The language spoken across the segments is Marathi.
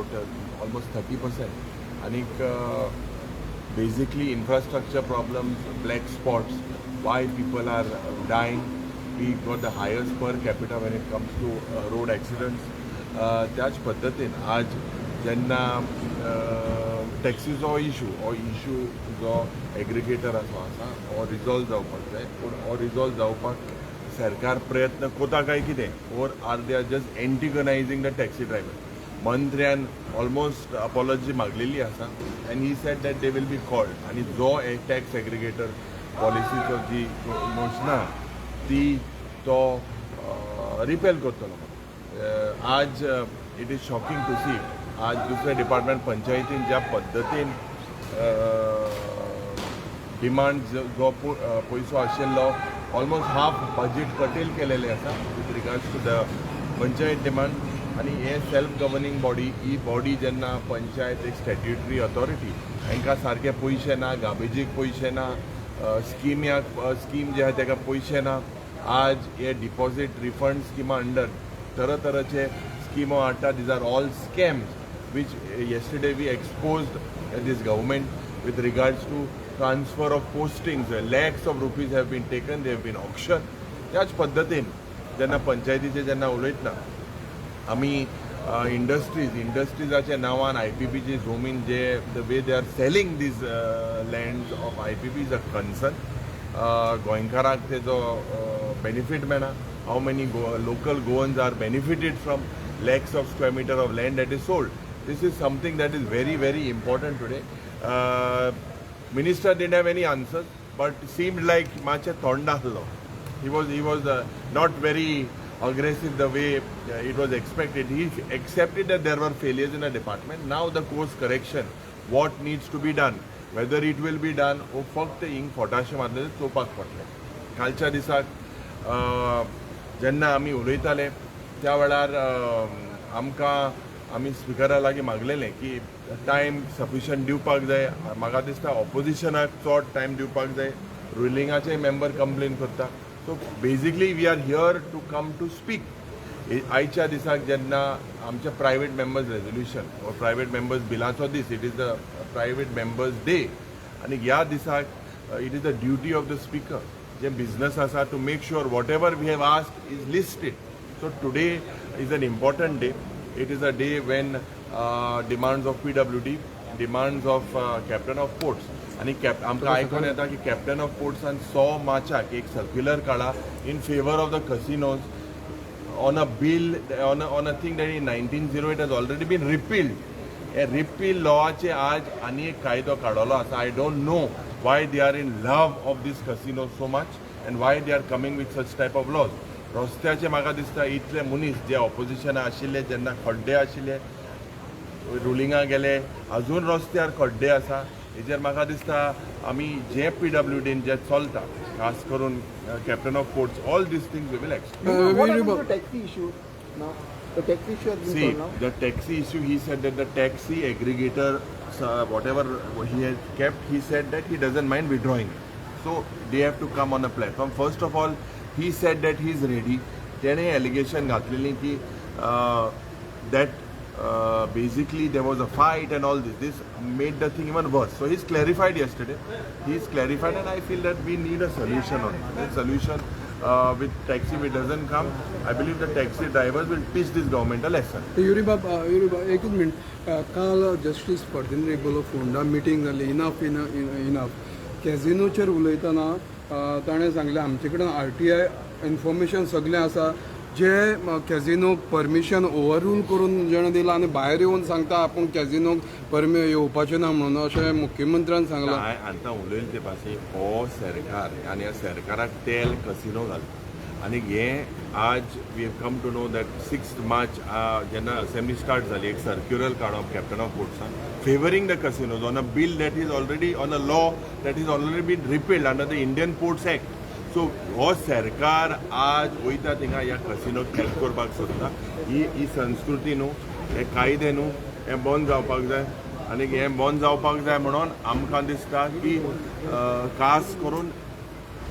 about almost 30%. And basically infrastructure problems, black spots, why people are dying. We got the highest per capita when it comes to road accidents. त्याच पद्दतीन आज जेन्ना टॅक्सीचो इशू जो एग्रिगेटर आसा हो रिजॉल्व जावपाक जाय, पूण हो रिजॉल्व जावपाक सरकार प्रयत्न कोता काय कितें, or are they are just antagonising the taxi driver. मंत्र्यान ऑलमोस्ट अपॉलॉजी मागलेली आसा and he said that they will be called. आनी जो टॅक्स एग्रिगेटर पॉलिसीचो जी योजना ती तो रिपेल करतलो. आज it is shocking to see आज दुसरे डिपार्टमेंट पंचायतीन ज्या पद्दतीन डिमांड जो पयसो आशिल्लो ऑलमोस्ट हाफ बजेट कटेल केलेले आसा with regards to the panchayat demand. आनी हे सेल्फ गवर्निंग बॉडी ही बॉडी जेन्ना पंचायत एक स्टॅट्युटरी ऑथॉरिटी हांकां सारके पयशे ना, गार्बेजीक पयशे ना, स्कीम जे आहा ताका पयशे ना. आज हे डिपॉझिट रिफंड स्किमा अंडर तरातराचे स्किमो हाडटा. These are all scams which yesterday we exposed this government with regards to transfer of postings. Lakhs of rupees have been taken, they have been auctioned. त्याच पद्दतीन जेन्ना पंचायतीचे जेन्ना उलयतना आमी इंडस्ट्रीजाच्या नांवान IPPची जमीन जे the way they are selling these lands of IPP is a concern. गोंयकारांक तेजो बेनिफीट मेळना. How many local Goans are benefited from lakhs of square meter of land that is sold. This is something that is very, very important today. Minister didn't have any answers, but seemed like mache thondahlo. He was not very aggressive the way it was expected. He accepted that there were failures in the department. Now the course correction, what needs to be done, whether it will be done, or फक्त हिंग फोटाशे मारले चोवपाक पडले. कालच्या दिसाक जेन्ना आमी उलयताले त्या वेळार आमी स्पिकरा लागीं मागलेलें की टायम सफिशंट दिवपाक जाय. म्हाका दिसता ऑपोजिशनाक चड टायम दिवपाक जाय. रुलिंगाचे मेंबर कंप्लेन करता. So basically we are here to come to speak. आयच्या दिसाक जेन्ना आमचे private members resolution or private members बिलाचो दीस, it is the private members day. आनी ह्या दिसाक it is the duty of the speaker जे बिझनस आसा to make sure whatever we have asked is listed. So today is an important day. It is a day when demands of PWD, demands of captain of ports, आणि आमकां आयकून येता की कॅप्टन ऑफ पोर्ट्सान 100 मार्चाक एक सर्क्युलर काडा in favor of the casinos on a bill on a thing that in 1908 has already been repealed. A repeal लॉचे आज आनी एक कायदो काडलो आसा. I don't know why they are in love of these casinos so much and why they are coming with such type of laws. रस्त्याचे म्हाका दिसता इतले मनीस जे ऑपोजिशना आशिल्ले जेन्ना खड्डे आशिल्ले रुलिंगा गेले अजून रस्त्यार खड्डे आसा. हेजेर म्हाका दिसता आमी जे PWDन जे चलता खास करून captain of ports all these things we will explain. The taxi issue, he said that the taxi aggregator, whatever he has kept, he said that he doesn't mind withdrawing. So they have to come on a platform. First of all, he said that he is ready. तेणे एलिगेशन घातलेली की that basically there was a fight and all this. This made the thing even worse. So he's clarified yesterday. He's clarified and I feel that we need a solution on it. That solution with taxi, if it doesn't come, I believe the taxi drivers will teach this government a lesson. Yuri बाबा एकच मिनट. काल जस्टीस फर्दिनांद बोलो फोंडा मिटींग जाली. इनफ कॅझिनोचेर उलयतना ताणें सांगलें आमचे कडेन RTI इन्फॉर्मेशन सगळें आसा. जे कॅझिनोक परमिशन ओवररूल करून जेणें दिलां आनी भायर येवन सांगता आपूण कॅझिनोक येवपाचें ना म्हणून अशें मुख्यमंत्र्यान सांगलां. आतां उलयले ते भाशेन हो सरकार आनी ह्या सरकाराक तेल कसिनो घालता. आनी हे आज we have come to know that 6 March जेन्ना असेंब्ली स्टार्ट जाली एक सर्क्युलर काडप कॅप्टन ऑफ पोर्ट्सान favouring the casinos on a bill that is already on a law that is already been repealed under the Indian Ports Act. So हो सरकार आज वयता थिंगा ह्या कसिनोक हेल्प करपाक सोदता. ही संस्कृती न्हू, हे कायदे न्हू, हें बंद जावपाक जाय. आनी हें बंद जावपाक जाय म्हणून आमकां दिसता की खास करून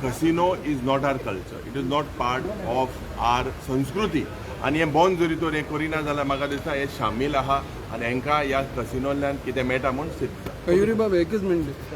casino is not our culture. It is not part of our Sanskriti. आनी हें बंद जरी तर हें करिना जाल्यार म्हाका दिसता हे शामील आहा आनी हांकां ह्या कसिनोंतल्यान कितें मेळटा म्हूण चिंतता. मयुरी बाब एकच मिनट